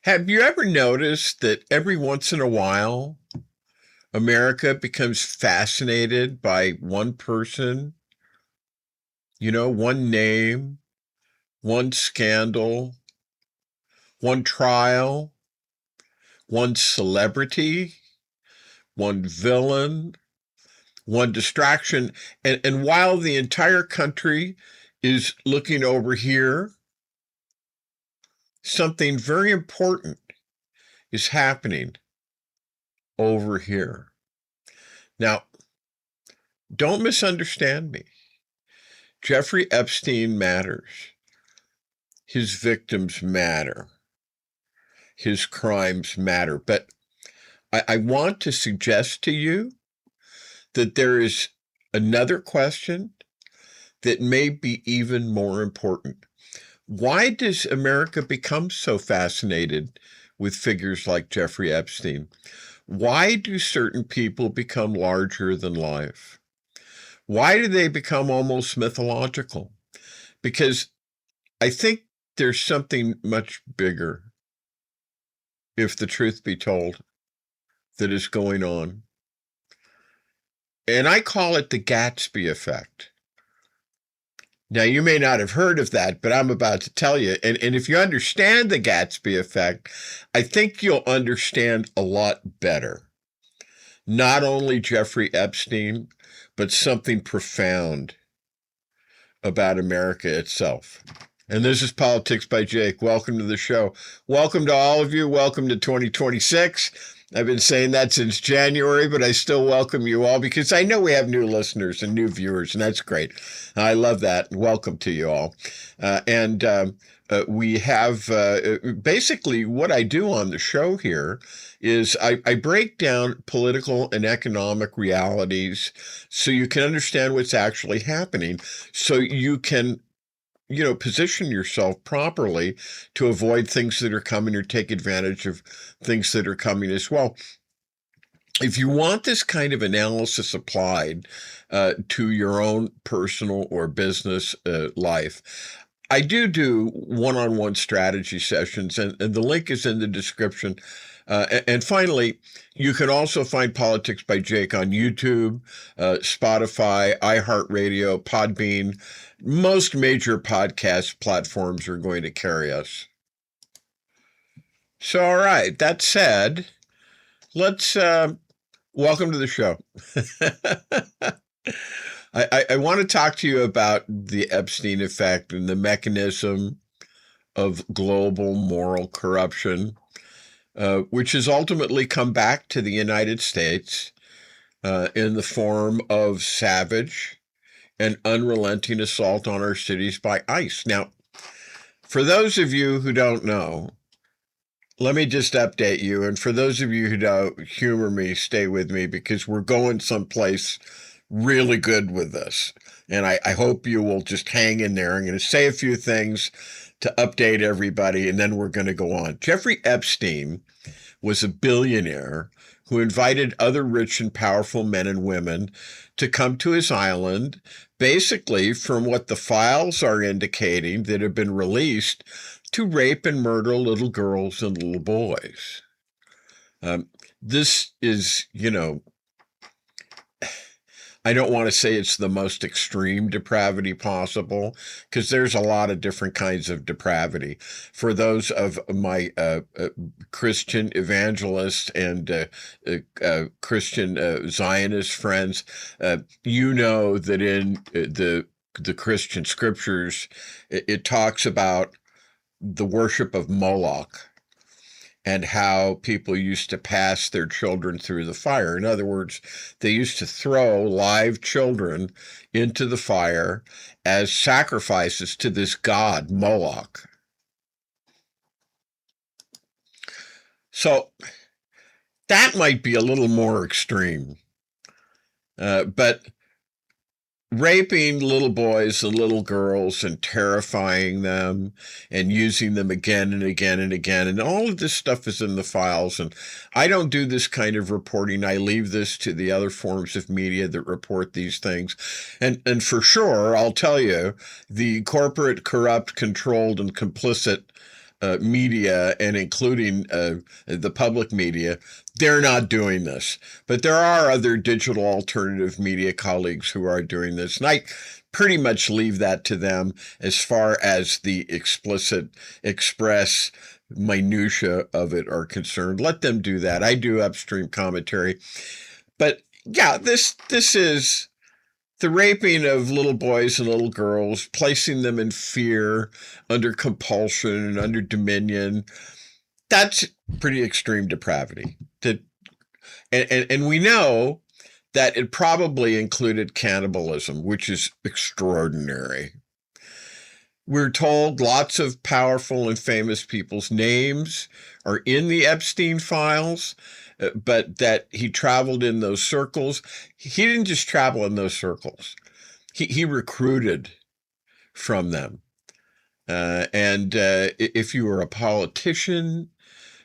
Have you ever noticed that every once in a while, America becomes fascinated by one person, one name, one scandal, one trial, one celebrity, one villain, one distraction. And while the entire country is looking over here, something very important is happening over here. Now, don't misunderstand me. Jeffrey Epstein matters. His victims matter. His crimes matter. But I want to suggest to you that there is another question that may be even more important. Why does America become so fascinated with figures like Jeffrey Epstein? Why do certain people become larger than life? Why do they become almost mythological? Because I think there's something much bigger, if the truth be told, that is going on. And I call it the Gatsby Effect. Now, you may not have heard of that, but I'm about to tell you. And if you understand the Gatsby Effect, I think you'll understand a lot better. Not only Jeffrey Epstein, but something profound about America itself. And this is Politics by Jake. Welcome to the show. Welcome to all of you. Welcome to 2026. I've been saying that since January, but I still welcome you all because I know we have new listeners and new viewers, and that's great. I love that. Welcome to you all. We have basically what I do on the show here is I break down political and economic realities so you can understand what's actually happening, so you can position yourself properly to avoid things that are coming or take advantage of things that are coming as well. If you want this kind of analysis applied to your own personal or business life, I do one-on-one strategy sessions, and the link is in the description. And finally, you can also find Politics by Jake on YouTube, Spotify, iHeartRadio, Podbean. Most major podcast platforms are going to carry us. So, all right, that said, let's welcome to the show. I want to talk to you about the Epstein effect and the mechanism of global moral corruption, which has ultimately come back to the United States in the form of savage and unrelenting assault on our cities by ICE. Now, for those of you who don't know, let me just update you. And for those of you who don't, humor me, stay with me, because we're going someplace really good with this. And I hope you will just hang in there. I'm going to say a few things to update everybody, and then we're going to go on. Jeffrey Epstein was a billionaire who invited other rich and powerful men and women to come to his island, basically, from what the files are indicating that have been released, to rape and murder little girls and little boys. This is, I don't want to say it's the most extreme depravity possible, because there's a lot of different kinds of depravity. For those of my Christian evangelist and Christian Zionist friends, you know that in the Christian scriptures, it talks about the worship of Moloch and how people used to pass their children through the fire. In other words, they used to throw live children into the fire as sacrifices to this god, Moloch. So that might be a little more extreme. But raping little boys and little girls and terrifying them and using them again and again and again. And all of this stuff is in the files. And I don't do this kind of reporting. I leave this to the other forms of media that report these things. And for sure, I'll tell you, the corporate, corrupt, controlled, and complicit media and including the public media, they're not doing this. But there are other digital alternative media colleagues who are doing this. And I pretty much leave that to them as far as the explicit express minutia of it are concerned. Let them do that. I do upstream commentary. But yeah, this is the raping of little boys and little girls, placing them in fear, under compulsion and under dominion. That's pretty extreme depravity. And we know that it probably included cannibalism, which is extraordinary. We're told lots of powerful and famous people's names are in the Epstein files, but that he traveled in those circles. He didn't just travel in those circles. He recruited from them. And if you were a politician,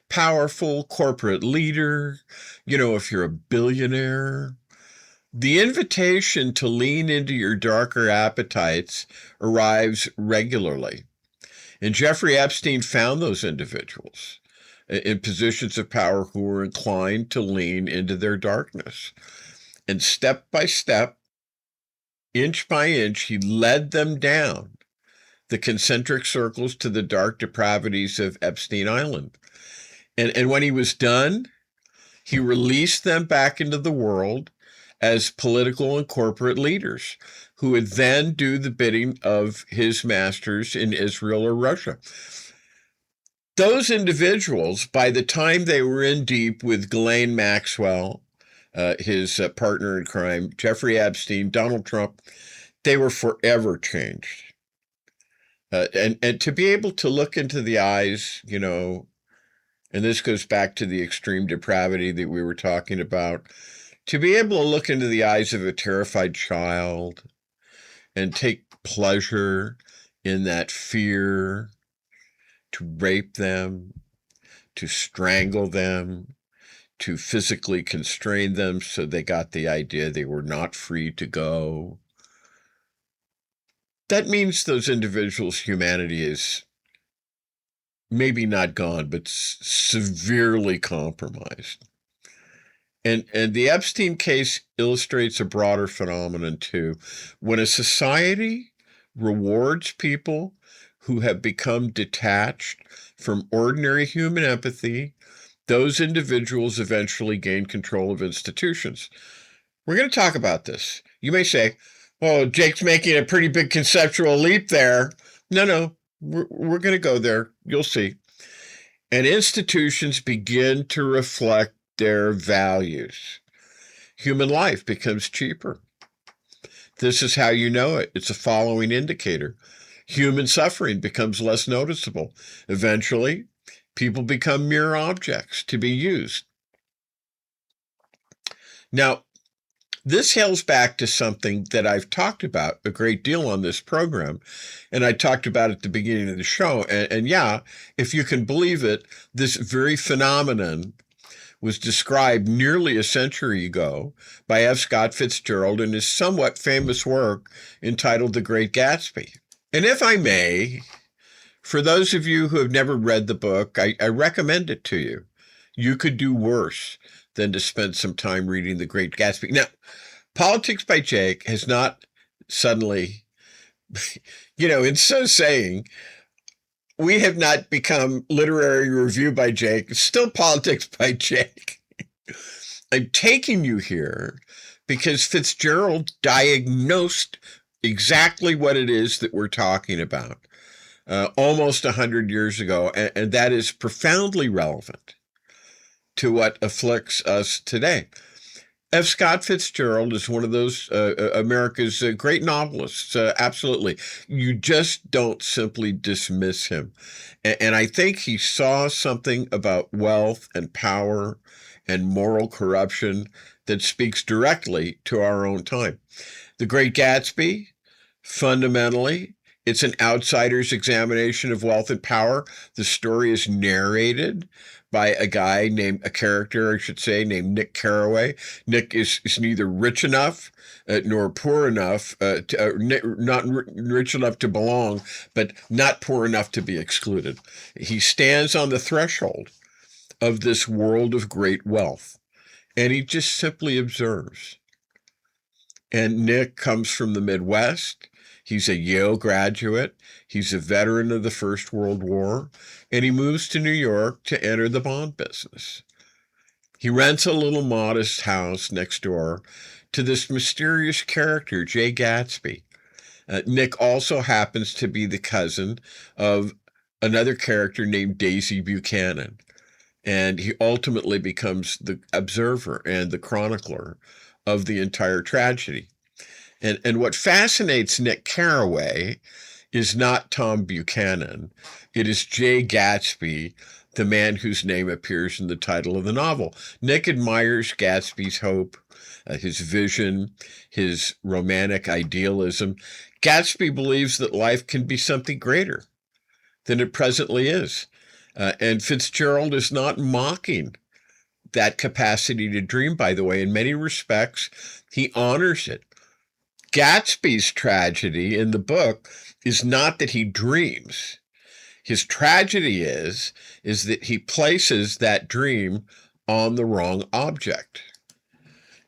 powerful corporate leader, if you're a billionaire, the invitation to lean into your darker appetites arrives regularly. And Jeffrey Epstein found those individuals in positions of power who were inclined to lean into their darkness. And step by step, inch by inch, he led them down the concentric circles to the dark depravities of Epstein Island. And when he was done, he released them back into the world as political and corporate leaders who would then do the bidding of his masters in Israel or Russia. Those individuals, by the time they were in deep with Ghislaine Maxwell, his partner in crime, Jeffrey Epstein, Donald Trump, they were forever changed. And to be able to look into the eyes, and this goes back to the extreme depravity that we were talking about, to be able to look into the eyes of a terrified child and take pleasure in that fear, to rape them, to strangle them, to physically constrain them so they got the idea they were not free to go. That means those individuals' humanity is maybe not gone, but severely compromised. And the Epstein case illustrates a broader phenomenon too. When a society rewards people who have become detached from ordinary human empathy, those individuals eventually gain control of institutions. We're going to talk about this. You may say, "Oh, Jake's making a pretty big conceptual leap there." No, we're going to go there. You'll see. And institutions begin to reflect their values. Human life becomes cheaper. This is how you know it. It's a following indicator. Human suffering becomes less noticeable. Eventually, people become mere objects to be used. Now, this hails back to something that I've talked about a great deal on this program, and I talked about at the beginning of the show. And yeah, if you can believe it, this very phenomenon was described nearly a century ago by F. Scott Fitzgerald in his somewhat famous work entitled The Great Gatsby. And if I may, for those of you who have never read the book, I recommend it to you. You could do worse than to spend some time reading The Great Gatsby. Now, Politics by Jake has not suddenly, in so saying, we have not become Literary Review by Jake. It's still Politics by Jake. I'm taking you here because Fitzgerald diagnosed exactly what it is that we're talking about almost 100 years ago, and that is profoundly relevant to what afflicts us today. F. Scott Fitzgerald is one of those America's great novelists, absolutely. You just don't simply dismiss him. And I think he saw something about wealth and power and moral corruption that speaks directly to our own time. The Great Gatsby, fundamentally, It's an outsider's examination of wealth and power. The story is narrated by a character, I should say, named Nick Carraway. Nick is neither rich enough nor poor enough, not rich enough to belong, but not poor enough to be excluded. He stands on the threshold of this world of great wealth, and he just simply observes. And Nick comes from the Midwest. He's a Yale graduate. He's a veteran of the First World War, and he moves to New York to enter the bond business. He rents a little modest house next door to this mysterious character, Jay Gatsby. Nick also happens to be the cousin of another character named Daisy Buchanan, and he ultimately becomes the observer and the chronicler of the entire tragedy. And what fascinates Nick Carraway is not Tom Buchanan. It is Jay Gatsby, the man whose name appears in the title of the novel. Nick admires Gatsby's hope, his vision, his romantic idealism. Gatsby believes that life can be something greater than it presently is. And Fitzgerald is not mocking that capacity to dream, by the way. In many respects, he honors it. Gatsby's tragedy in the book is not that he dreams. His tragedy is that he places that dream on the wrong object.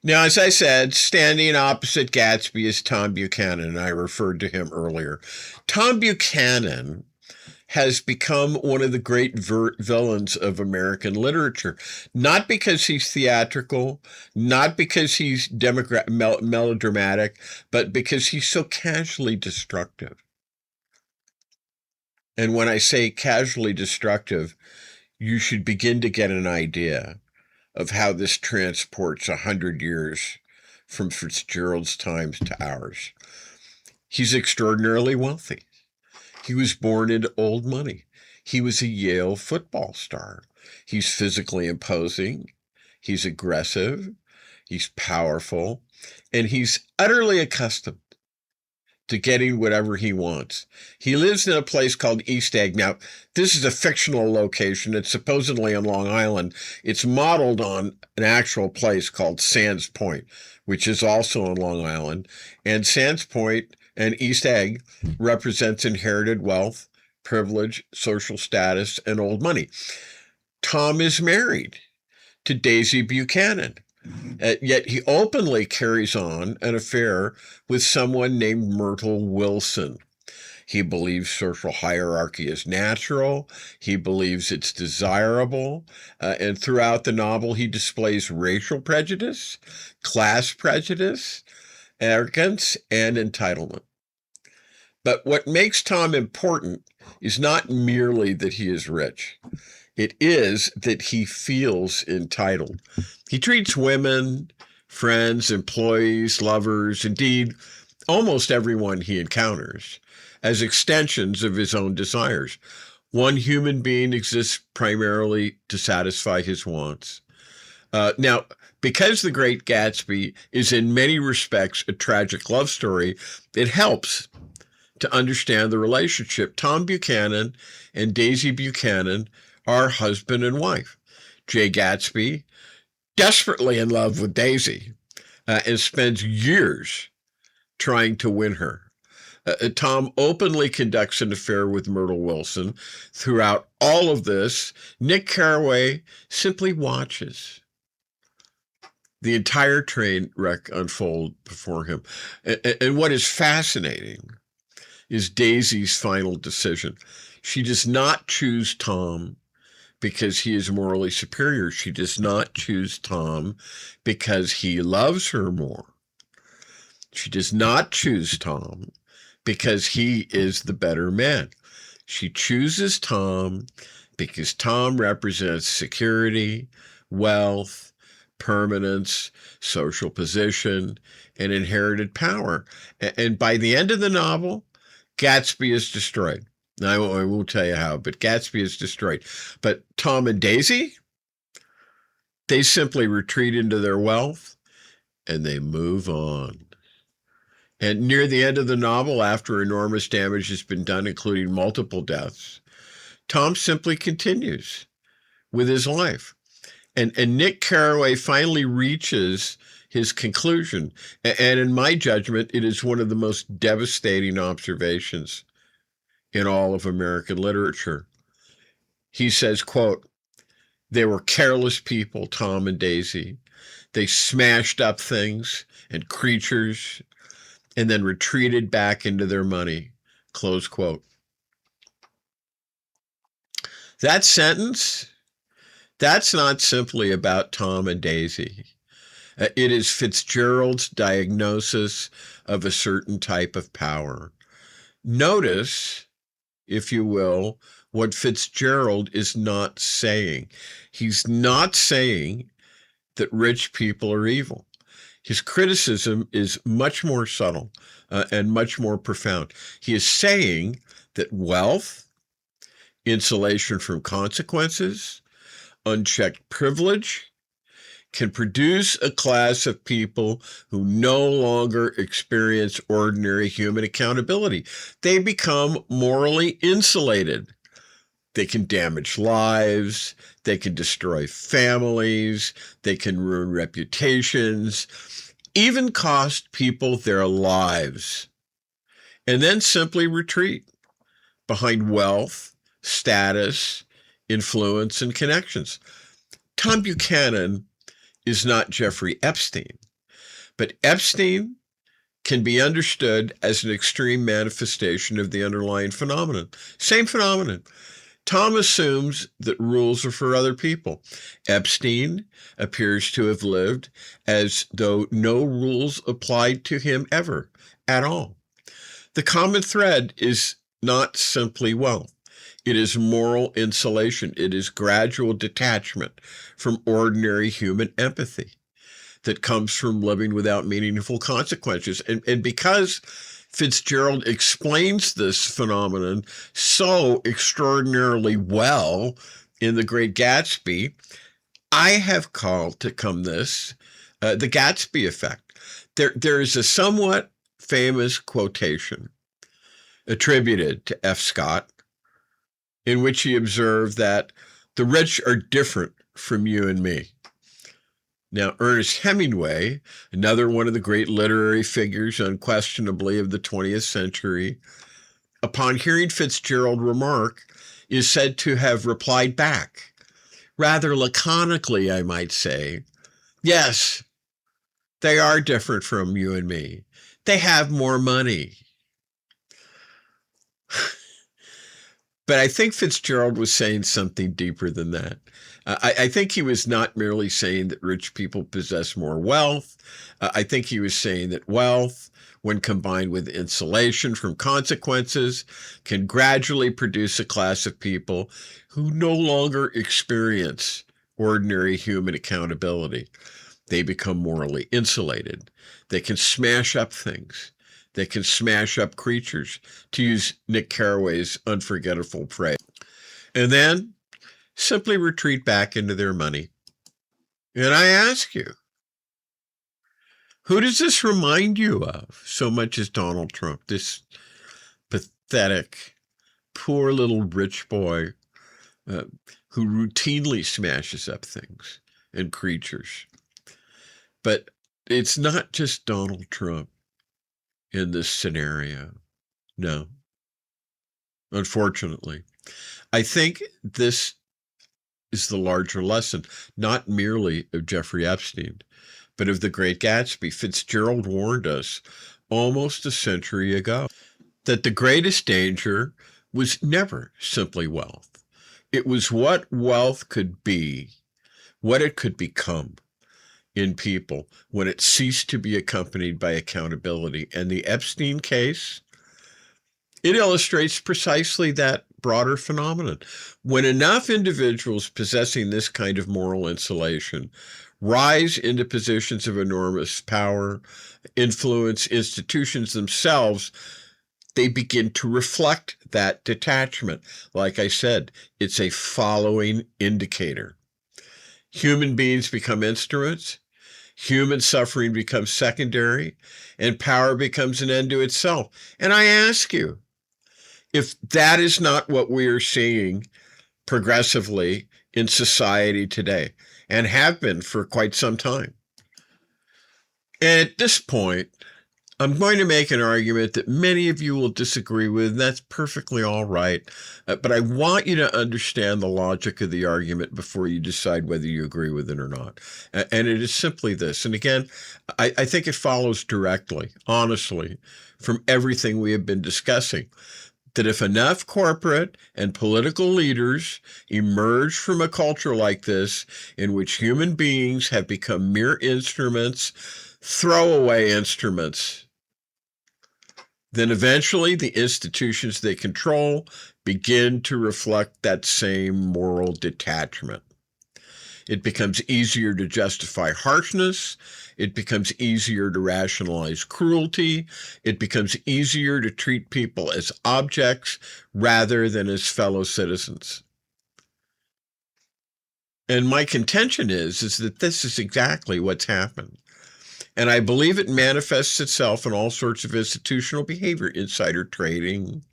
Now, as I said, standing opposite Gatsby is Tom Buchanan, and I referred to him earlier. Tom Buchanan has become one of the great villains of American literature, not because he's theatrical, not because he's melodramatic, but because he's so casually destructive. And when I say casually destructive, you should begin to get an idea of how this transports 100 years from Fitzgerald's times to ours. He's extraordinarily wealthy. He was born into old money. He was a Yale football star. He's physically imposing. He's aggressive. He's powerful. And he's utterly accustomed to getting whatever he wants. He lives in a place called East Egg. Now, this is a fictional location. It's supposedly on Long Island. It's modeled on an actual place called Sands Point, which is also on Long Island. And Sands Point and East Egg represents inherited wealth, privilege, social status, and old money. Tom is married to Daisy Buchanan, yet he openly carries on an affair with someone named Myrtle Wilson. He believes social hierarchy is natural. He believes it's desirable. And throughout the novel, he displays racial prejudice, class prejudice, arrogance, and entitlement. But what makes Tom important is not merely that he is rich. It is that he feels entitled. He treats women, friends, employees, lovers, indeed, almost everyone he encounters, as extensions of his own desires. One human being exists primarily to satisfy his wants. Now, because The Great Gatsby is in many respects a tragic love story, it helps to understand the relationship. Tom Buchanan and Daisy Buchanan are husband and wife. Jay Gatsby, desperately in love with Daisy, and spends years trying to win her. Tom openly conducts an affair with Myrtle Wilson. Throughout all of this, Nick Carraway simply watches the entire train wreck unfold before him. And what is fascinating is Daisy's final decision. She does not choose Tom because he is morally superior. She does not choose Tom because he loves her more. She does not choose Tom because he is the better man. She chooses Tom because Tom represents security, wealth, permanence, social position, and inherited power. And by the end of the novel, Gatsby is destroyed. I won't tell you how, but Gatsby is destroyed. But Tom and Daisy, they simply retreat into their wealth and they move on. And near the end of the novel, after enormous damage has been done, including multiple deaths, Tom simply continues with his life. And Nick Carraway finally reaches his conclusion. And in my judgment, it is one of the most devastating observations in all of American literature. He says, quote, "They were careless people, Tom and Daisy. They smashed up things and creatures and then retreated back into their money," close quote. That sentence, that's not simply about Tom and Daisy. It is Fitzgerald's diagnosis of a certain type of power. Notice, if you will, what Fitzgerald is not saying. He's not saying that rich people are evil. His criticism is much more subtle and much more profound. He is saying that wealth, insulation from consequences, unchecked privilege, can produce a class of people who no longer experience ordinary human accountability. They become morally insulated. They can damage lives, they can destroy families, they can ruin reputations, even cost people their lives, and then simply retreat behind wealth, status, influence, and connections. Tom Buchanan is not Jeffrey Epstein, but Epstein can be understood as an extreme manifestation of the underlying phenomenon. Same phenomenon. Tom assumes that rules are for other people. Epstein appears to have lived as though no rules applied to him ever, at all. The common thread is not simply wealth. It is moral insulation. It is gradual detachment from ordinary human empathy that comes from living without meaningful consequences. And because Fitzgerald explains this phenomenon so extraordinarily well in The Great Gatsby, I have called to come this the Gatsby Effect. There is a somewhat famous quotation attributed to F. Scott in which he observed that the rich are different from you and me. Now, Ernest Hemingway, another one of the great literary figures, unquestionably, of the 20th century, upon hearing Fitzgerald remark, is said to have replied back, rather laconically, I might say, "Yes, they are different from you and me. They have more money." But I think Fitzgerald was saying something deeper than that. I think he was not merely saying that rich people possess more wealth. I think he was saying that wealth, when combined with insulation from consequences, can gradually produce a class of people who no longer experience ordinary human accountability. They become morally insulated. They can smash up things. They can smash up creatures, to use Nick Carraway's unforgettable phrase, and then simply retreat back into their money. And I ask you, who does this remind you of so much as Donald Trump, this pathetic, poor little rich boy who routinely smashes up things and creatures? But it's not just Donald Trump in this scenario. No. Unfortunately. I think this is the larger lesson, not merely of Jeffrey Epstein, but of The Great Gatsby. Fitzgerald warned us almost a century ago that the greatest danger was never simply wealth. It was what wealth could be, what it could become in people when it ceased to be accompanied by accountability. And the Epstein case, it illustrates precisely that broader phenomenon. When enough individuals possessing this kind of moral insulation rise into positions of enormous power, influence institutions themselves, they begin to reflect that detachment. Like I said, it's a following indicator. Human beings become instruments. human suffering becomes secondary, and power becomes an end to itself. And I ask you, if that is not what we are seeing progressively in society today, and have been for quite some time. And at this point, I'm going to make an argument that many of you will disagree with, and that's perfectly all right. But I want you to understand the logic of the argument before you decide whether you agree with it or not. And it is simply this. And again, I think it follows directly, honestly, from everything we have been discussing, that if enough corporate and political leaders emerge from a culture like this, in which human beings have become mere instruments, throwaway instruments, then eventually the institutions they control begin to reflect that same moral detachment. It becomes easier to justify harshness. It becomes easier to rationalize cruelty. It becomes easier to treat people as objects rather than as fellow citizens. And my contention is that this is exactly what's happened. And I believe it manifests itself in all sorts of institutional behavior, insider trading,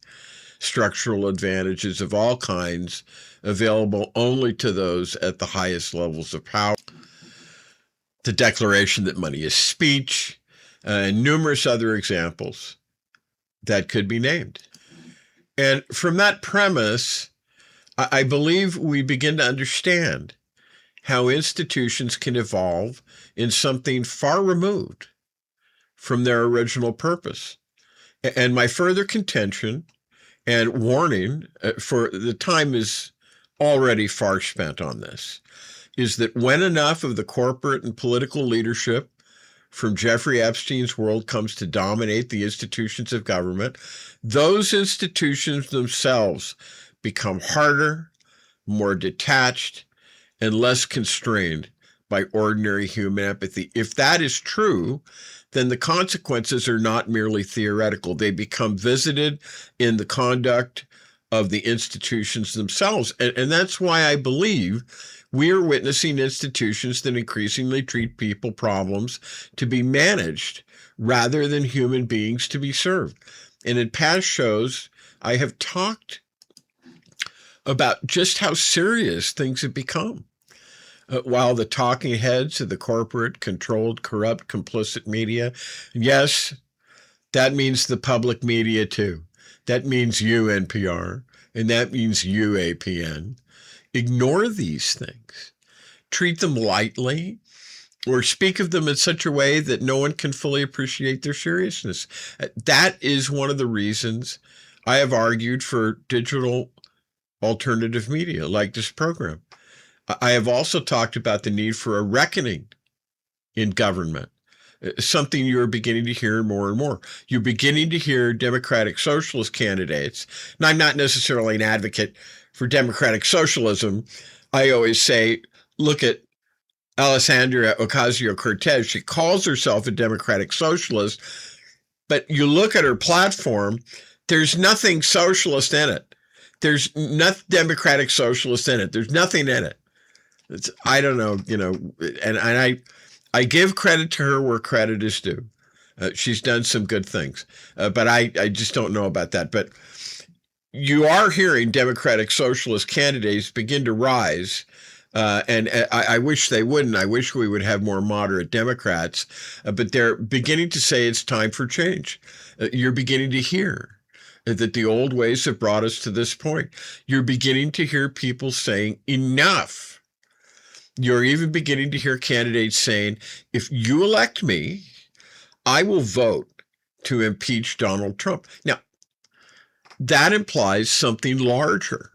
structural advantages of all kinds, available only to those at the highest levels of power. The declaration that money is speech, and numerous other examples that could be named. And from that premise, I believe we begin to understand how institutions can evolve in something far removed from their original purpose. And my further contention and warning, for the time is already far spent on this, is that when enough of the corporate and political leadership from Jeffrey Epstein's world comes to dominate the institutions of government, those institutions themselves become harder, more detached, and less constrained by ordinary human empathy. If that is true, then the consequences are not merely theoretical. They become visited in the conduct of the institutions themselves. And that's why I believe we are witnessing institutions that increasingly treat people problems to be managed rather than human beings to be served. And in past shows, I have talked about just how serious things have become. While the talking heads of the corporate, controlled, corrupt, complicit media, yes, that means the public media too. That means you, NPR, and that means you, APN. Ignore these things. Treat them lightly, or speak of them in such a way that no one can fully appreciate their seriousness. That is one of the reasons I have argued for digital alternative media like this program. I have also talked about the need for a reckoning in government, something you're beginning to hear more and more. You're beginning to hear Democratic Socialist candidates, and I'm not necessarily an advocate for democratic socialism. I always say, look at Alexandria Ocasio-Cortez. She calls herself a democratic socialist, but you look at her platform, there's nothing socialist in it. There's nothing democratic socialist in it. There's nothing in it. I don't know, and I give credit to her where credit is due. She's done some good things, but I just don't know about that. But you are hearing Democratic Socialist candidates begin to rise, and I wish they wouldn't. I wish we would have more moderate Democrats, but they're beginning to say it's time for change. You're beginning to hear that the old ways have brought us to this point. You're beginning to hear people saying enough. You're even beginning to hear candidates saying, if you elect me, I will vote to impeach Donald Trump. Now, that implies something larger,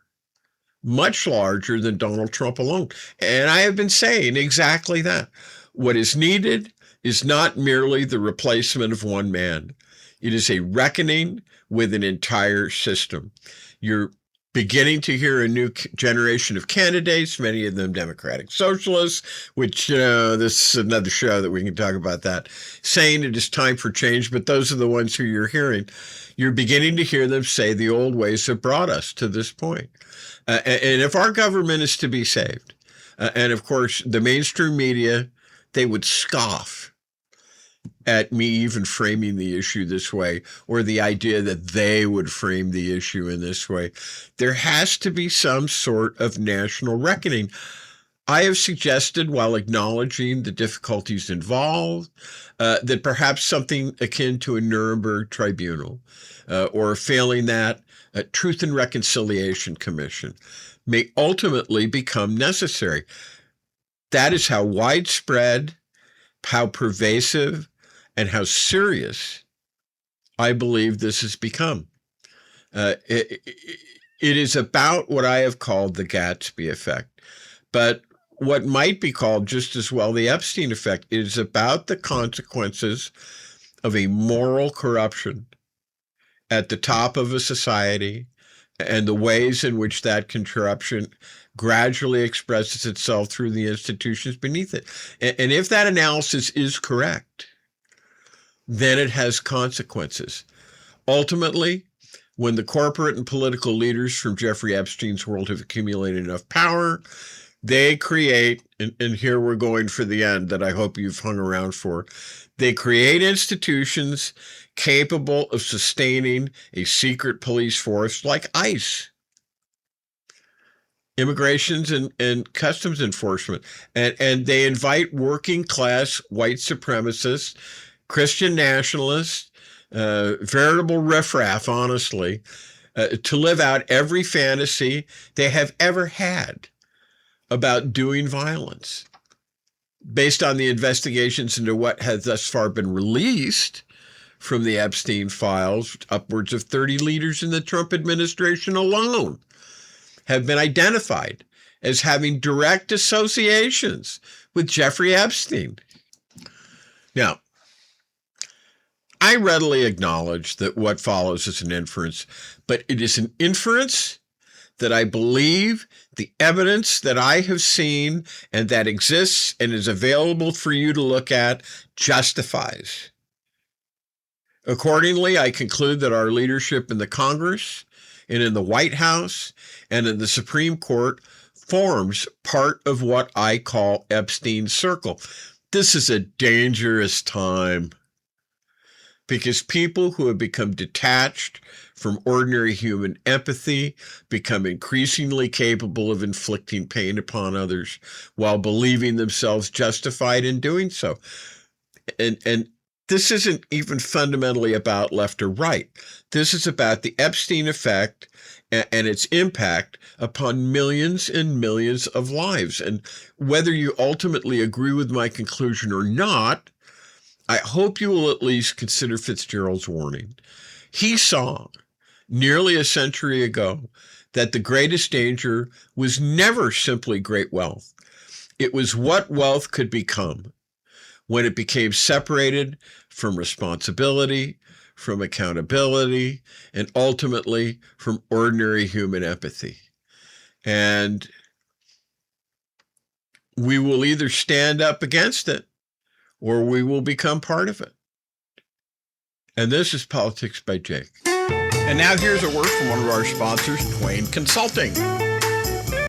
much larger than Donald Trump alone. And I have been saying exactly that. What is needed is not merely the replacement of one man. It is a reckoning with an entire system. You're beginning to hear a new generation of candidates, many of them Democratic Socialists, which, this is another show that we can talk about that, saying it is time for change, but those are the ones who you're hearing. You're beginning to hear them say the old ways have brought us to this point. And if our government is to be saved, and of course the mainstream media, they would scoff at me even framing the issue this way, or the idea that they would frame the issue in this way. There has to be some sort of national reckoning. I have suggested, while acknowledging the difficulties involved, that perhaps something akin to a Nuremberg tribunal, or failing that, a Truth and Reconciliation Commission may ultimately become necessary. That is how widespread, how pervasive, and how serious I believe this has become. It is about what I have called the Gatsby Effect, but what might be called just as well the Epstein Effect. It is about the consequences of a moral corruption at the top of a society, and the ways in which that corruption gradually expresses itself through the institutions beneath it. And if that analysis is correct, then it has consequences. Ultimately, when the corporate and political leaders from Jeffrey Epstein's world have accumulated enough power, they create, and here we're going for the end that I hope you've hung around for, they create institutions capable of sustaining a secret police force like ICE, immigrations and customs enforcement. And they invite working class white supremacists, Christian nationalists, veritable riffraff, honestly, to live out every fantasy they have ever had about doing violence. Based on the investigations into what has thus far been released from the Epstein files, upwards of 30 leaders in the Trump administration alone have been identified as having direct associations with Jeffrey Epstein. Now, I readily acknowledge that what follows is an inference, but it is an inference that I believe the evidence that I have seen and that exists and is available for you to look at justifies. Accordingly, I conclude that our leadership in the Congress and in the White House and in the Supreme Court forms part of what I call Epstein's circle. This is a dangerous time, because people who have become detached from ordinary human empathy become increasingly capable of inflicting pain upon others while believing themselves justified in doing so. And this isn't even fundamentally about left or right. This is about the Epstein effect and its impact upon millions and millions of lives. And whether you ultimately agree with my conclusion or not, I hope you will at least consider Fitzgerald's warning. He saw nearly a century ago that the greatest danger was never simply great wealth. It was what wealth could become when it became separated from responsibility, from accountability, and ultimately from ordinary human empathy. And we will either stand up against it or we will become part of it. And this is Politics by Jake. And now here's a word from one of our sponsors, Twain Consulting.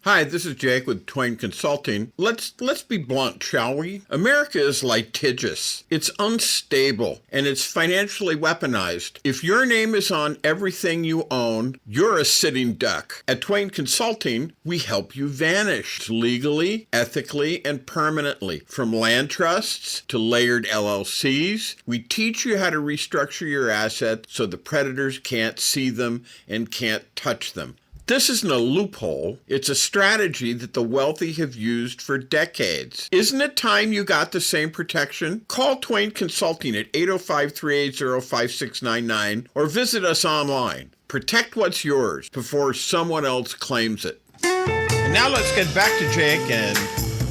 Hi, this is Jake with Twain Consulting. Let's be blunt, shall we? America is litigious. It's unstable, and it's financially weaponized. If your name is on everything you own, you're a sitting duck. At Twain Consulting, we help you vanish legally, ethically, and permanently. From land trusts to layered LLCs, we teach you how to restructure your assets so the predators can't see them and can't touch them. This isn't a loophole. It's a strategy that the wealthy have used for decades. Isn't it time you got the same protection? Call Twain Consulting at 805-380-5699 or visit us online. Protect what's yours before someone else claims it. And now let's get back to Jake and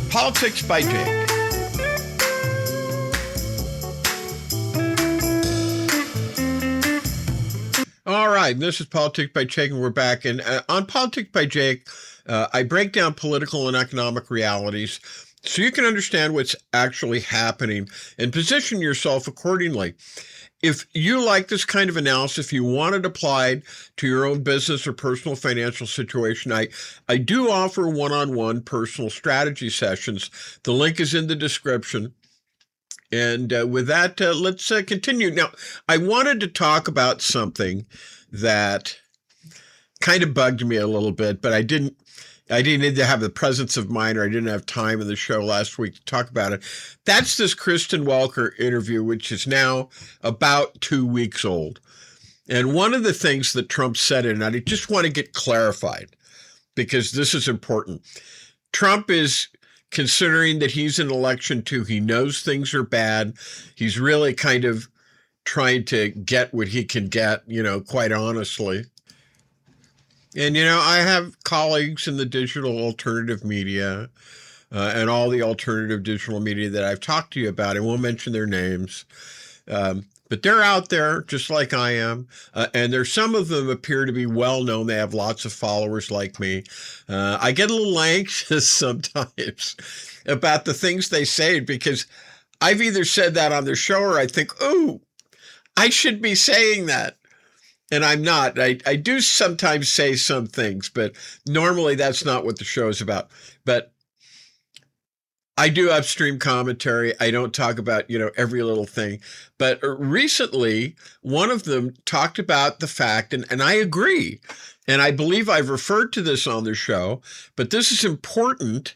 Politics by Jake. All right, this is Politics by Jake, and we're back. And on Politics by Jake, I break down political and economic realities so you can understand what's actually happening and position yourself accordingly. If you like this kind of analysis, if you want it applied to your own business or personal financial situation, I do offer one-on-one personal strategy sessions. The link is in the description. And with that, let's continue. Now, I wanted to talk about something that kind of bugged me a little bit, but I didn't need to have the presence of mind, or I didn't have time in the show last week to talk about it. That's this Kristen Welker interview, which is now about 2 weeks old. And one of the things that Trump said in it, I just want to get clarified because this is important. Trump is considering that he's in election two. He knows things are bad. He's really kind of trying to get what he can get, quite honestly. And, I have colleagues in the digital alternative media and all the alternative digital media that I've talked to you about. I won't mention their names. But they're out there just like I am. And there's some of them appear to be well known. They have lots of followers like me. I get a little anxious sometimes about the things they say because I've either said that on their show or I think, oh, I should be saying that. And I'm not. I do sometimes say some things, but normally that's not what the show is about. But I do upstream commentary. I don't talk about, every little thing. But recently, one of them talked about the fact, and I agree, and I believe I've referred to this on the show, but this is important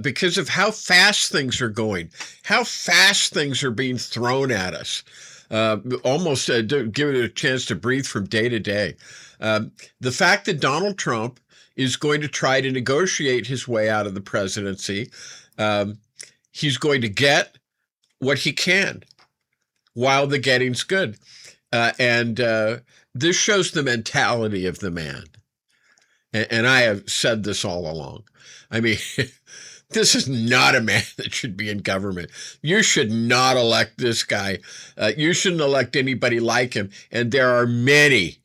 because of how fast things are going, how fast things are being thrown at us. Almost give it a chance to breathe from day to day. The fact that Donald Trump is going to try to negotiate his way out of the presidency, he's going to get what he can while the getting's good. And this shows the mentality of the man. And I have said this all along. I mean, this is not a man that should be in government. You should not elect this guy. You shouldn't elect anybody like him. And there are many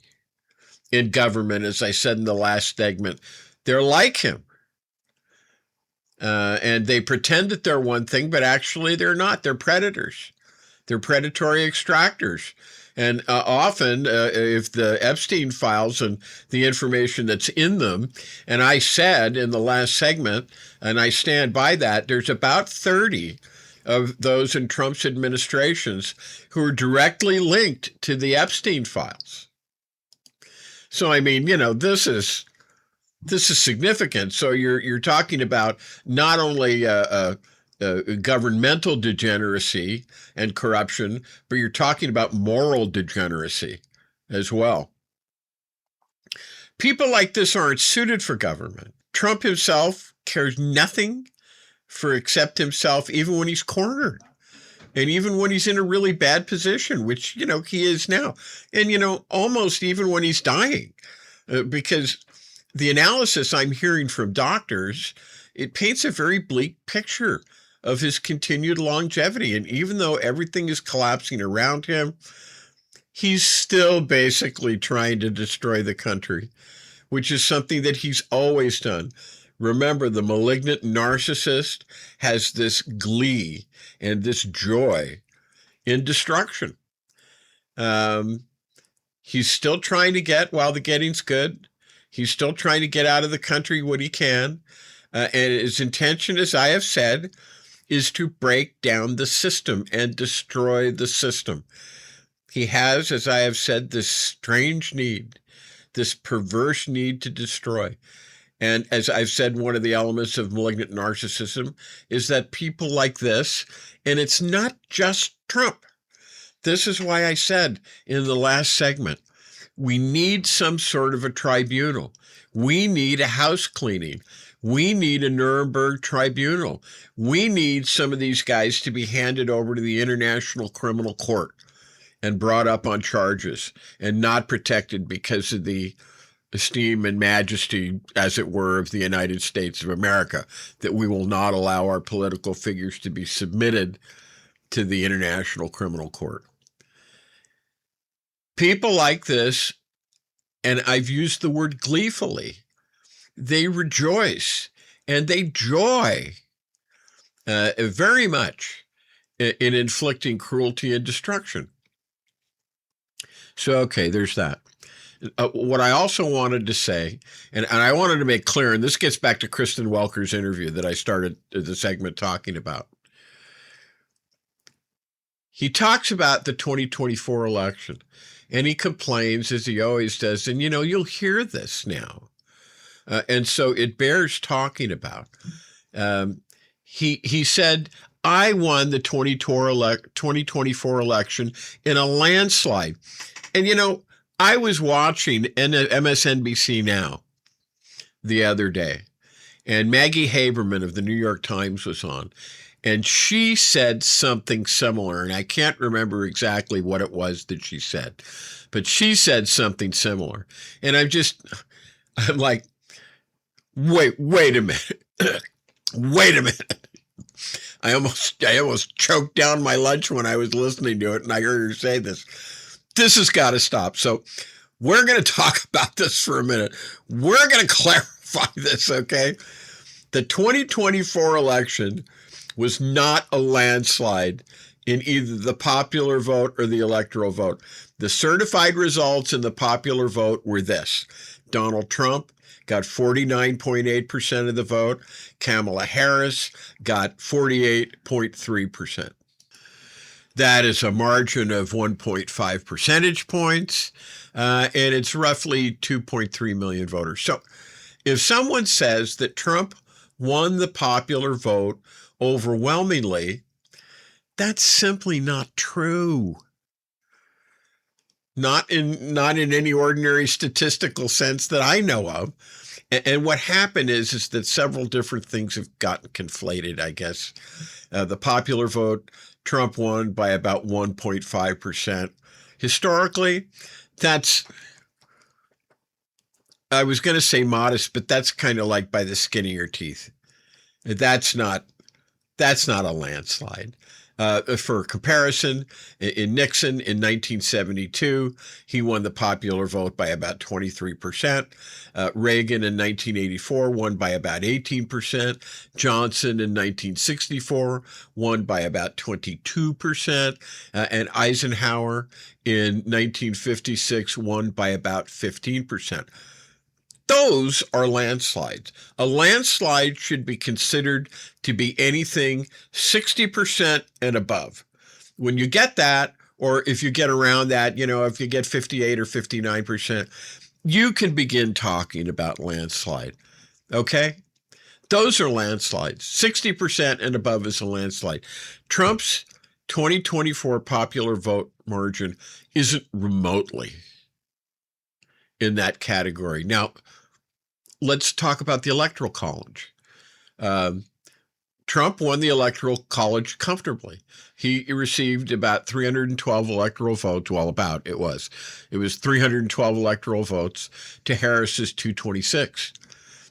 in government, as I said in the last segment, they're like him. And they pretend that they're one thing, but actually they're not. They're predators. They're predatory extractors. And often, if the Epstein files and the information that's in them, and I said in the last segment, and I stand by that, there's about 30 of those in Trump's administrations who are directly linked to the Epstein files. So, I mean, this is significant. So you're talking about not only governmental degeneracy and corruption, but you're talking about moral degeneracy as well. People like this aren't suited for government. Trump himself cares nothing for except himself, even when he's cornered. And even when he's in a really bad position, which, he is now. And, almost even when he's dying. Because the analysis I'm hearing from doctors, it paints a very bleak picture of his continued longevity. And even though everything is collapsing around him, he's still basically trying to destroy the country, which is something that he's always done. Remember, the malignant narcissist has this glee and this joy in destruction. He's still trying to get, while the getting's good, he's still trying to get out of the country what he can. And his intention, as I have said, is to break down the system and destroy the system. He has, as I have said, this strange need, this perverse need to destroy. And as I've said, one of the elements of malignant narcissism is that people like this, and it's not just Trump. This is why I said in the last segment, we need some sort of a tribunal. We need a house cleaning. We need a Nuremberg tribunal. We need some of these guys to be handed over to the International Criminal Court and brought up on charges and not protected because of the esteem and majesty, as it were, of the United States of America, that we will not allow our political figures to be submitted to the International Criminal Court. People like this, and I've used the word gleefully, they rejoice and they joy very much in inflicting cruelty and destruction. So, okay, there's that. What I also wanted to say, and I wanted to make clear, and this gets back to Kristen Welker's interview that I started the segment talking about. he talks about the 2024 election, and he complains, as he always does, and you'll hear this now. And so it bears talking about. He said, I won the 2024 election in a landslide. And I was watching MSNBC Now the other day, and Maggie Haberman of the New York Times was on, and she said something similar, and I can't remember exactly what it was that she said, but she said something similar. And I'm like, wait a minute. Wait a minute. I almost choked down my lunch when I was listening to it, and I heard her say this. This has got to stop. So we're going to talk about this for a minute. We're going to clarify this, okay? The 2024 election was not a landslide in either the popular vote or the electoral vote. The certified results in the popular vote were this. Donald Trump got 49.8% of the vote. Kamala Harris got 48.3%. That is a margin of 1.5 percentage points, and it's roughly 2.3 million voters. So if someone says that Trump won the popular vote overwhelmingly, that's simply not true. Not in any ordinary statistical sense that I know of. And what happened is that several different things have gotten conflated, I guess. The popular vote, Trump won by about 1.5%. Historically, I was going to say modest, but that's kind of like by the skin of your teeth. That's not a landslide. For comparison, in Nixon in 1972, he won the popular vote by about 23%. Reagan in 1984 won by about 18%. Johnson in 1964 won by about 22%. And Eisenhower in 1956 won by about 15%. Those are landslides. A landslide should be considered to be anything 60% and above. When you get that, or if you get around that, if you get 58 or 59%, you can begin talking about landslide. Okay? Those are landslides. 60% and above is a landslide. Trump's 2024 popular vote margin isn't remotely in that category. Now, let's talk about the Electoral College. Trump won the Electoral College comfortably. He received about 312 electoral votes. Well, it was 312 electoral votes to Harris's 226.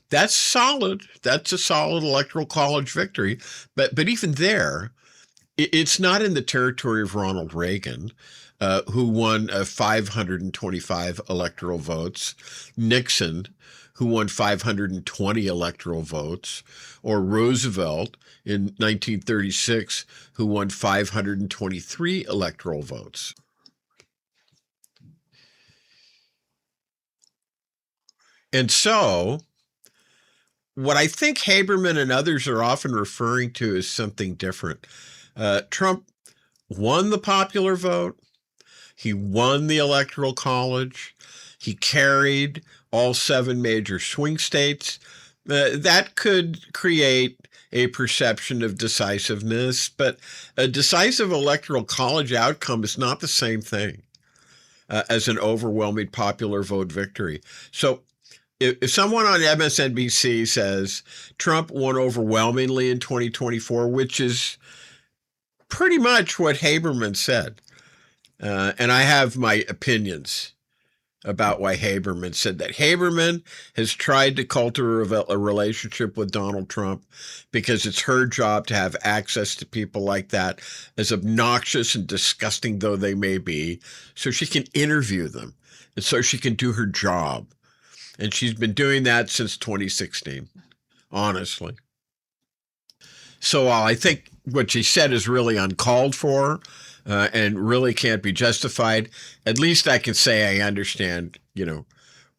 That's solid. That's a solid Electoral College victory. But even there, it's not in the territory of Ronald Reagan, who won 525 electoral votes, Nixon, who won 520 electoral votes, or Roosevelt in 1936, who won 523 electoral votes. And so, what I think Haberman and others are often referring to is something different. Trump won the popular vote. He won the Electoral College. He carried all 7 major swing states. That could create a perception of decisiveness, but a decisive Electoral College outcome is not the same thing as an overwhelming popular vote victory. So if someone on MSNBC says Trump won overwhelmingly in 2024, which is pretty much what Haberman said, and I have my opinions about why Haberman said that. Haberman has tried to cultivate a relationship with Donald Trump because it's her job to have access to people like that, as obnoxious and disgusting though they may be, so she can interview them and so she can do her job. And she's been doing that since 2016, honestly. So I think what she said is really uncalled for. And really can't be justified. At least I can say I understand,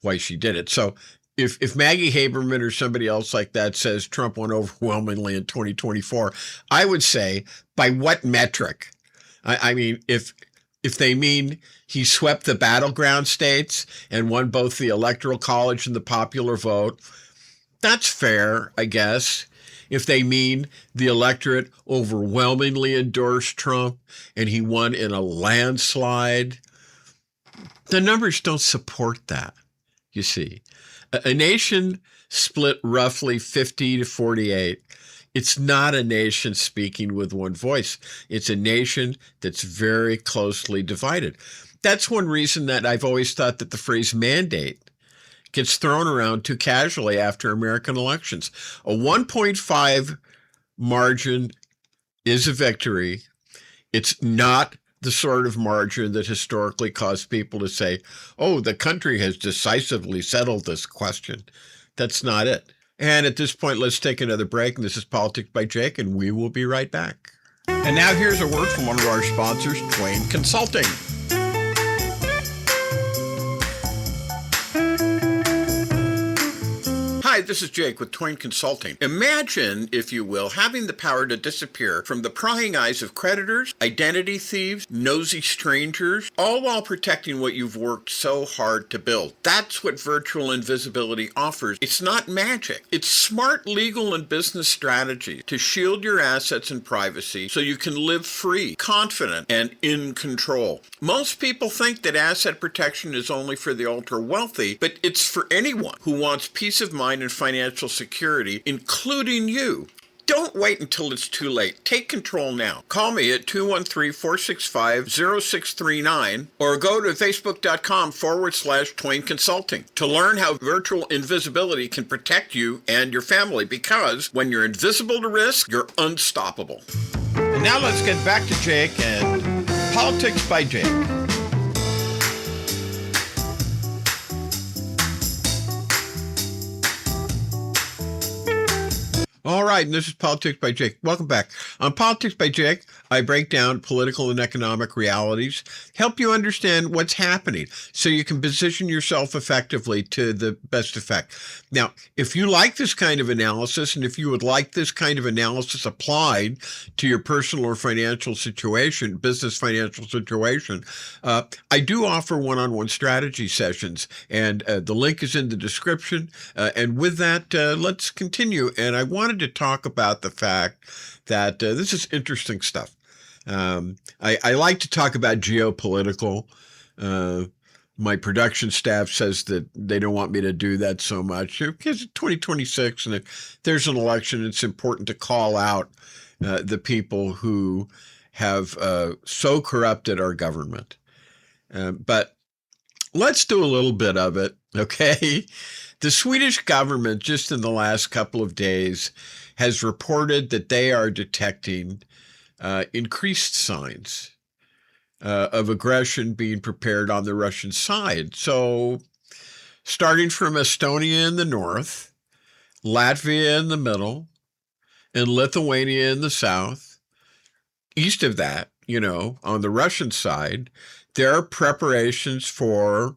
why she did it. So if Maggie Haberman or somebody else like that says Trump won overwhelmingly in 2024, I would say, by what metric? I mean, if they mean he swept the battleground states and won both the Electoral College and the popular vote, that's fair, I guess. If they mean the electorate overwhelmingly endorsed Trump and he won in a landslide, the numbers don't support that, you see. A nation split roughly 50 to 48. It's not a nation speaking with one voice. It's a nation that's very closely divided. That's one reason that I've always thought that the phrase mandate gets thrown around too casually after American elections. A 1.5 margin is a victory. It's not the sort of margin that historically caused people to say, oh, the country has decisively settled this question. That's not it. And at this point, let's take another break. And this is Politics by Jake, and we will be right back. And now here's a word from one of our sponsors, Twain Consulting. Hi, this is Jake with Twain Consulting. Imagine, if you will, having the power to disappear from the prying eyes of creditors, identity thieves, nosy strangers, all while protecting what you've worked so hard to build. That's what virtual invisibility offers. It's not magic. It's smart legal and business strategy to shield your assets and privacy so you can live free, confident, and in control. Most people think that asset protection is only for the ultra-wealthy, but it's for anyone who wants peace of mind and financial security, including you. Don't wait until it's too late. Take control now. Call me at 213-465-0639 or go to facebook.com/Twain Consulting to learn how virtual invisibility can protect you and your family, because when you're invisible to risk, you're unstoppable. And now let's get back to Jake and Politics by Jake. All right, and this is Politics by Jake. Welcome back. On Politics by Jake, I break down political and economic realities, help you understand what's happening so you can position yourself effectively to the best effect. Now, if you like this kind of analysis, and if you would like this kind of analysis applied to your personal or financial situation, business financial situation, I do offer one-on-one strategy sessions, and the link is in the description. And with that, let's continue. And I wanted to talk about the fact that this is interesting stuff. I like to talk about geopolitical. My production staff says that they don't want me to do that so much because it's 2026 and if there's an election, it's important to call out the people who have so corrupted our government. But let's do a little bit of it, okay? The Swedish government, just in the last couple of days, has reported that they are detecting increased signs of aggression being prepared on the Russian side. So, starting from Estonia in the north, Latvia in the middle, and Lithuania in the south, east of that, on the Russian side, there are preparations for,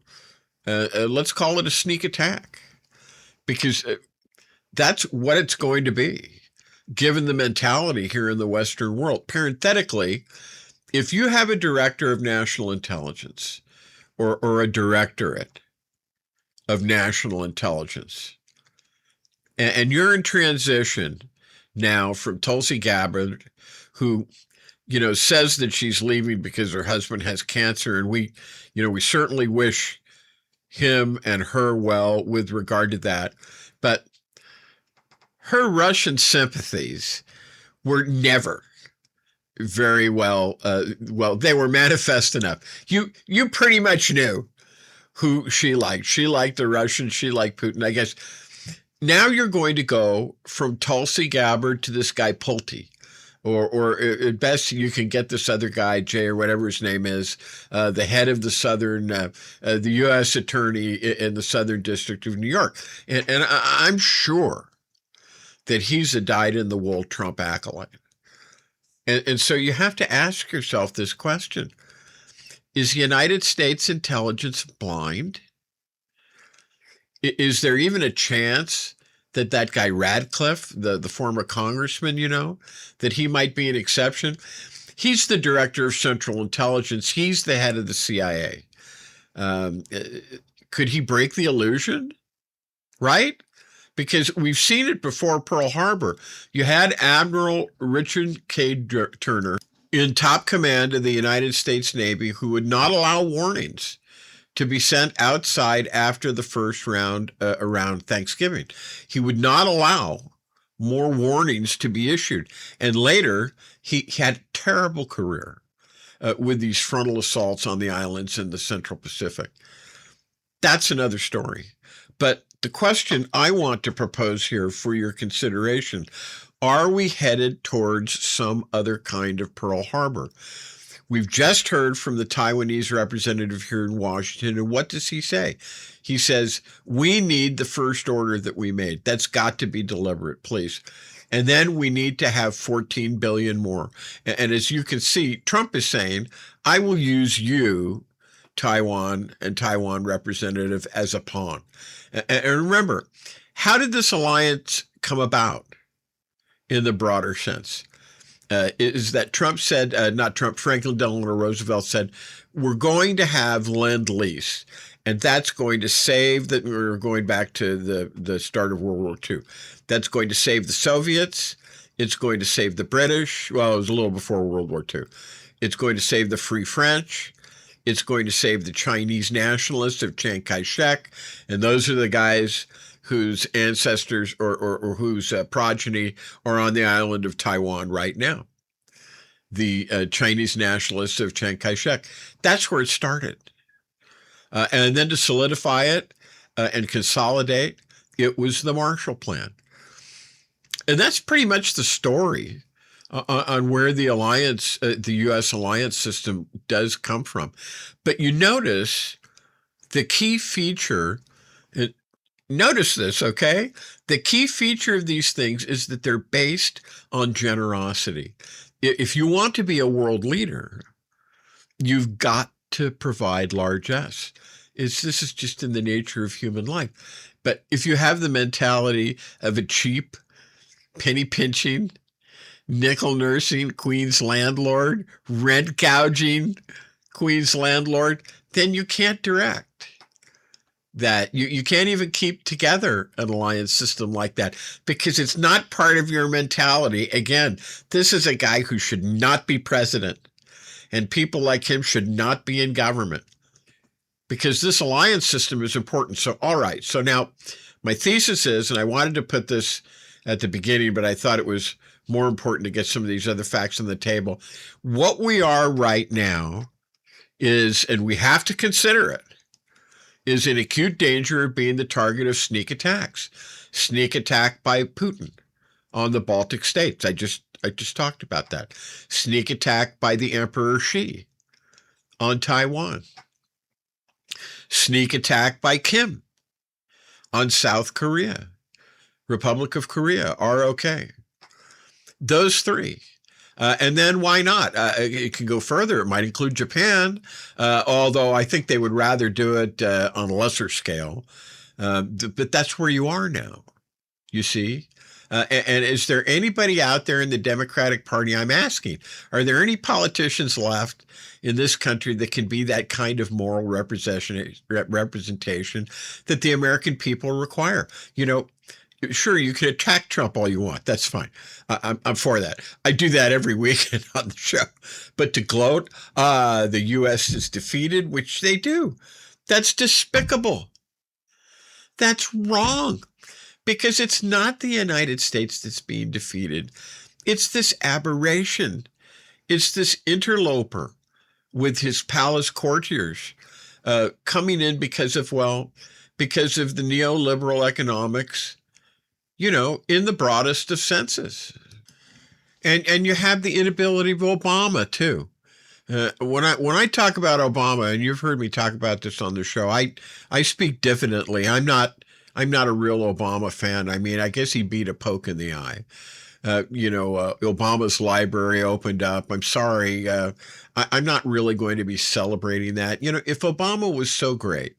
let's call it a sneak attack, because that's what it's going to be, given the mentality here in the Western world. Parenthetically, if you have a director of national intelligence or a directorate of national intelligence, and you're in transition now from Tulsi Gabbard, who says that she's leaving because her husband has cancer, and we certainly wish him and her well with regard to that. But her Russian sympathies were never very well, they were manifest enough. You pretty much knew who she liked. She liked the Russians. She liked Putin. I guess now you're going to go from Tulsi Gabbard to this guy Pulte. Or at best, you can get this other guy, Jay, or whatever his name is, the head of the the U.S. attorney in the Southern District of New York. And I'm sure that he's a dyed-in-the-wool Trump acolyte. And so you have to ask yourself this question. Is the United States intelligence blind? Is there even a chance that guy Radcliffe, the former congressman, that he might be an exception? He's the director of Central Intelligence. He's the head of the CIA. Could he break the illusion? Right? Because we've seen it before Pearl Harbor. You had Admiral Richard K. Turner in top command of the United States Navy who would not allow warnings to be sent outside after the first round around Thanksgiving. He would not allow more warnings to be issued. And later, he had a terrible career with these frontal assaults on the islands in the Central Pacific. That's another story. But the question I want to propose here for your consideration, are we headed towards some other kind of Pearl Harbor? We've just heard from the Taiwanese representative here in Washington, and what does he say? He says, we need the first order that we made. That's got to be deliberate, please. And then we need to have 14 billion more. And as you can see, Trump is saying, I will use you, Taiwan and Taiwan representative, as a pawn. And remember, how did this alliance come about in the broader sense? Is that Trump said, not Trump, Franklin Delano Roosevelt said, we're going to have Lend-Lease, and that's going to save that. We're going back to the start of World War II. That's going to save the Soviets. It's going to save the British. Well, it was a little before World War II. It's going to save the Free French. It's going to save the Chinese nationalists of Chiang Kai-shek. And those are the guys whose ancestors or whose progeny are on the island of Taiwan right now. The Chinese nationalists of Chiang Kai-shek. That's where it started. And then to solidify it and consolidate, it was the Marshall Plan. And that's pretty much the story on where the alliance, the U.S. alliance system does come from. But you notice the key feature, notice this, okay? The key feature of these things is that they're based on generosity. If you want to be a world leader, you've got to provide largesse. This is just in the nature of human life. But if you have the mentality of a cheap, penny pinching, nickel nursing Queen's landlord, rent gouging Queen's landlord, then you can't direct that. You can't even keep together an alliance system like that because it's not part of your mentality. Again, this is a guy who should not be president, and people like him should not be in government because this alliance system is important. So, all right. So now my thesis is, and I wanted to put this at the beginning, but I thought it was more important to get some of these other facts on the table. What we are right now is, and we have to consider it, is in acute danger of being the target of sneak attacks. Sneak attack by Putin on the Baltic states. I just talked about that. Sneak attack by the Emperor Xi on Taiwan. Sneak attack by Kim on South Korea. Republic of Korea, ROK. Those three. And then why not? It can go further. It might include Japan, although I think they would rather do it on a lesser scale. But that's where you are now, you see. And is there anybody out there in the Democratic Party, I'm asking, are there any politicians left in this country that can be that kind of moral representation that the American people require? You know, sure, you can attack Trump all you want. That's fine. I'm for that. I do that every weekend on the show. But to gloat, the U.S. is defeated, which they do. That's despicable. That's wrong. Because it's not the United States that's being defeated. It's this aberration. It's this interloper with his palace courtiers coming in because of the neoliberal economics, you know, in the broadest of senses. And you have the inability of Obama, too. When I talk about Obama, and you've heard me talk about this on the show, I speak diffidently. I'm not a real Obama fan. I mean, I guess he beat a poke in the eye. Obama's library opened up. I'm sorry. I'm not really going to be celebrating that. You know, if Obama was so great,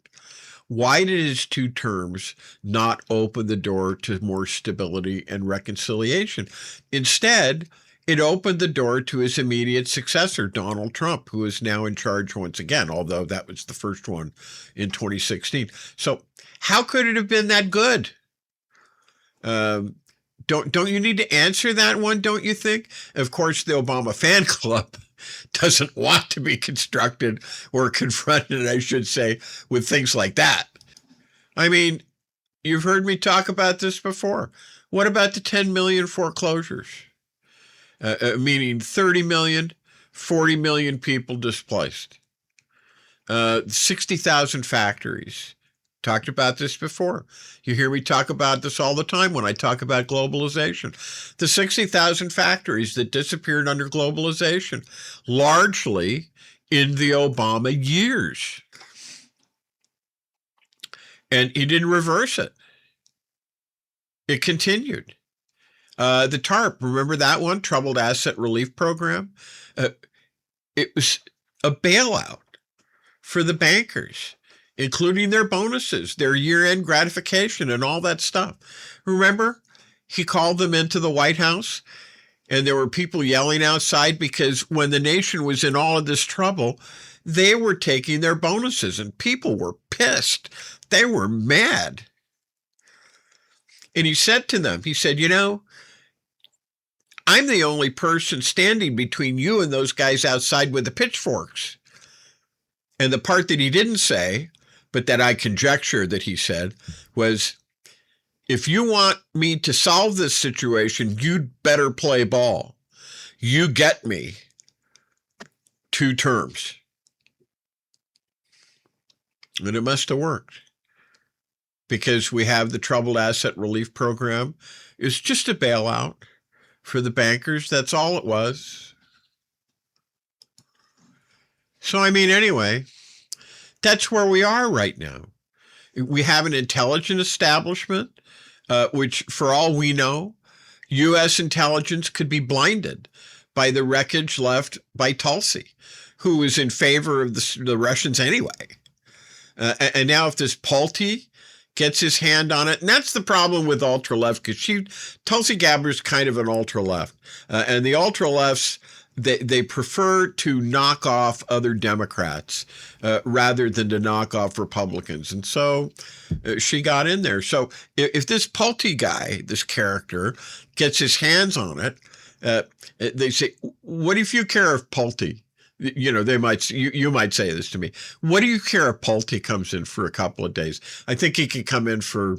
why did his 2 terms not open the door to more stability and reconciliation? Instead, it opened the door to his immediate successor, Donald Trump, who is now in charge once again, although that was the first one in 2016. So how could it have been that good? Don't you need to answer that one, don't you think? Of course, the Obama fan club doesn't want to be constructed or confronted, I should say, with things like that. I mean, you've heard me talk about this before. What about the 10 million foreclosures? Meaning 30 million, 40 million people displaced. 60,000 factories. Talked about this before. You hear me talk about this all the time when I talk about globalization. The 60,000 factories that disappeared under globalization, largely in the Obama years. And he didn't reverse it. It continued. The TARP, remember that one? Troubled Asset Relief Program? It was a bailout for the bankers, including their bonuses, their year-end gratification, and all that stuff. Remember, he called them into the White House, and there were people yelling outside because when the nation was in all of this trouble, they were taking their bonuses, and people were pissed. They were mad. And he said to them, he said, I'm the only person standing between you and those guys outside with the pitchforks. And the part that he didn't say, but that I conjecture that he said, was, if you want me to solve this situation, you'd better play ball. You get me 2 terms. And it must have worked, because we have the Troubled Asset Relief Program. It's just a bailout for the bankers. That's all it was. So, anyway, that's where we are right now. We have an intelligence establishment, which, for all we know, U.S. intelligence could be blinded by the wreckage left by Tulsi, who was in favor of the Russians anyway. And now if this Pulte gets his hand on it, and that's the problem with ultra-left, because Tulsi Gabbard's kind of an ultra-left. And the ultra-lefts, they prefer to knock off other Democrats rather than to knock off Republicans. And so she got in there. So if this Pulte guy, this character, gets his hands on it, they say, what if you care if Pulte? They might. You might say this to me. What do you care if Pulte comes in for a couple of days? I think he could come in for,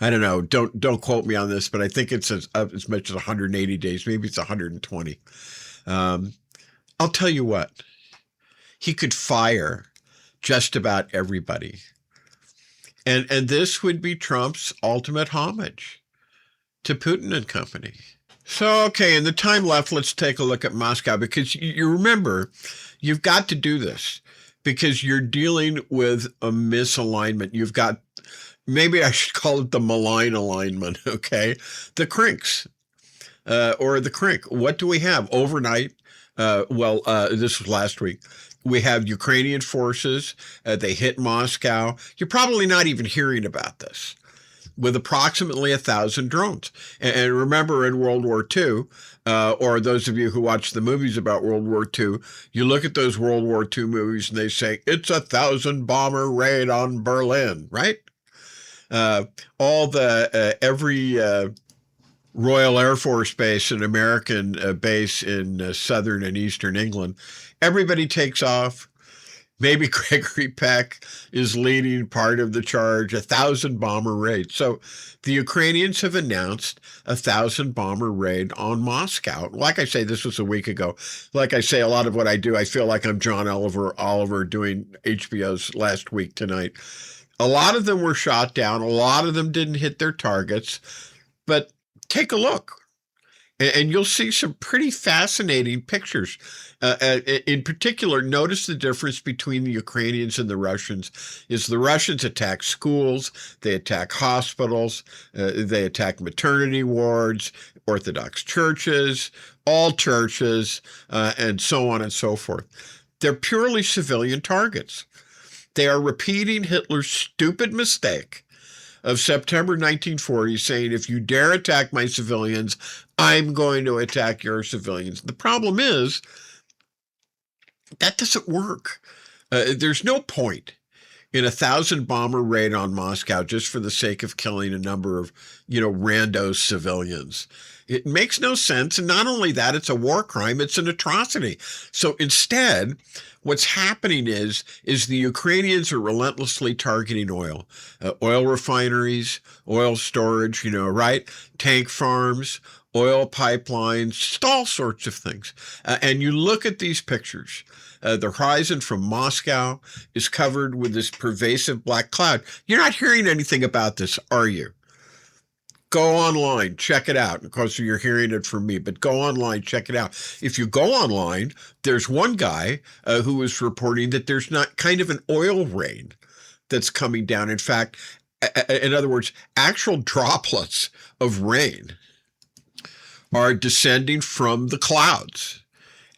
I don't know. Don't quote me on this, but I think it's as much as 180 days. Maybe it's 120. I'll tell you what. He could fire just about everybody, and this would be Trump's ultimate homage to Putin and company. So, okay, in the time left, let's take a look at Moscow, because you remember, you've got to do this because you're dealing with a misalignment. You've got, maybe I should call it the malign alignment, okay? The crinks, or the crink. What do we have? Overnight, this was last week, we have Ukrainian forces. They hit Moscow. You're probably not even hearing about this, with approximately 1,000 drones. And remember, in World War II, or those of you who watch the movies about World War II, you look at those World War II movies and they say, it's 1,000 bomber raid on Berlin, right? Every Royal Air Force base and American base in southern and eastern England, everybody takes off. Maybe Gregory Peck is leading part of the charge, 1,000 bomber raid. So the Ukrainians have announced 1,000 bomber raid on Moscow. Like I say, this was a week ago. Like I say, a lot of what I do, I feel like I'm John Oliver doing HBO's Last Week Tonight. A lot of them were shot down. A lot of them didn't hit their targets. But take a look, and you'll see some pretty fascinating pictures. In particular, notice the difference between the Ukrainians and the Russians is the Russians attack schools, they attack hospitals, they attack maternity wards, Orthodox churches, all churches, and so on and so forth. They're purely civilian targets. They are repeating Hitler's stupid mistake of September 1940 saying, if you dare attack my civilians, I'm going to attack your civilians. The problem is that doesn't work. There's no point in a 1,000-bomber raid on Moscow just for the sake of killing a number of, rando civilians. It makes no sense. And not only that, it's a war crime. It's an atrocity. So instead, what's happening is the Ukrainians are relentlessly targeting oil refineries, oil storage, right? Tank farms, oil pipelines, just all sorts of things. And you look at these pictures. The horizon from Moscow is covered with this pervasive black cloud. You're not hearing anything about this, are you? Go online, check it out. Of course, you're hearing it from me, but go online, check it out. If you go online, there's one guy who is reporting that there's not kind of an oil rain that's coming down. In fact, in other words, actual droplets of rain are descending from the clouds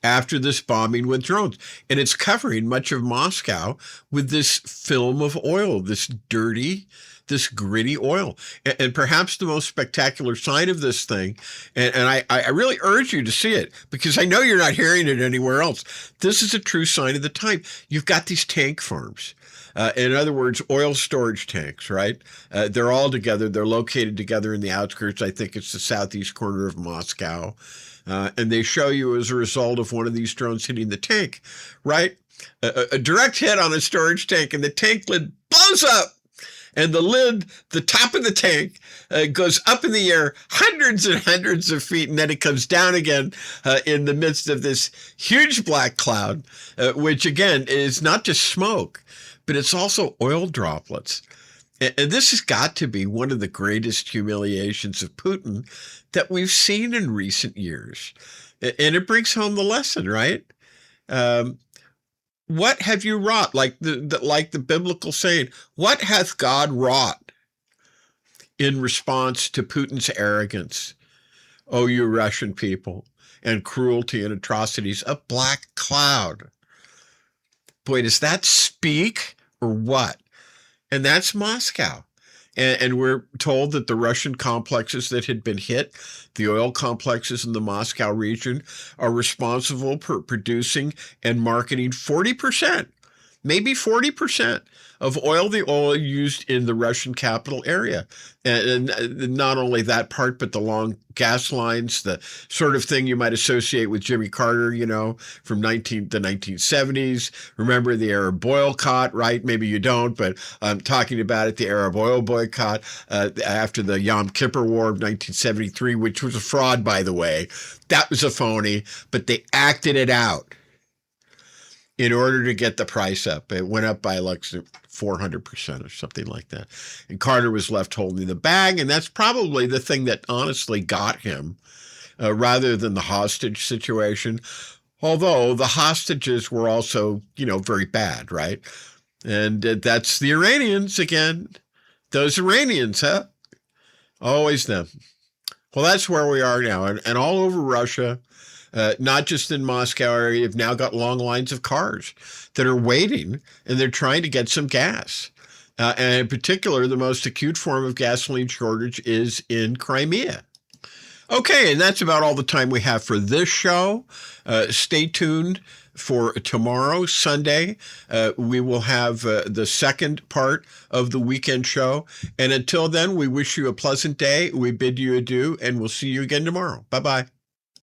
after this bombing with drones. And it's covering much of Moscow with this film of oil, this dirty, this gritty oil. And perhaps the most spectacular sign of this thing, and I really urge you to see it, because I know you're not hearing it anywhere else. This is a true sign of the time. You've got these tank farms. In other words, oil storage tanks, right? They're all together. They're located together in the outskirts. I think it's the southeast corner of Moscow. And they show you as a result of one of these drones hitting the tank, right? A direct hit on a storage tank, and the tank lid blows up. And the lid, the top of the tank, goes up in the air hundreds and hundreds of feet, and then it comes down again in the midst of this huge black cloud, which, again, is not just smoke, but it's also oil droplets. And this has got to be one of the greatest humiliations of Putin that we've seen in recent years. And it brings home the lesson, right? What have you wrought? Like the biblical saying, what hath God wrought in response to Putin's arrogance? Oh, you Russian people, and cruelty and atrocities, a black cloud. Boy, does that speak or what? And that's Moscow. And we're told that the Russian complexes that had been hit, the oil complexes in the Moscow region, are responsible for producing and marketing 40%, maybe 40% of the oil used in the Russian capital area. And not only that part, but the long gas lines, the sort of thing you might associate with Jimmy Carter, from the 1970s. Remember the Arab boycott, right? Maybe you don't, but I'm talking about it, the Arab oil boycott after the Yom Kippur War of 1973, which was a fraud, by the way. That was a phony, but they acted it out in order to get the price up. It went up by like 400% or something like that. And Carter was left holding the bag, and that's probably the thing that honestly got him, rather than the hostage situation. Although the hostages were also, very bad, right? And that's the Iranians again. Those Iranians, huh? Always them. Well, that's where we are now. And all over Russia, not just in Moscow area, you've now got long lines of cars that are waiting, and they're trying to get some gas. And in particular, the most acute form of gasoline shortage is in Crimea. Okay, and that's about all the time we have for this show. Stay tuned for tomorrow, Sunday. We will have the second part of the weekend show. And until then, we wish you a pleasant day. We bid you adieu, and we'll see you again tomorrow. Bye-bye.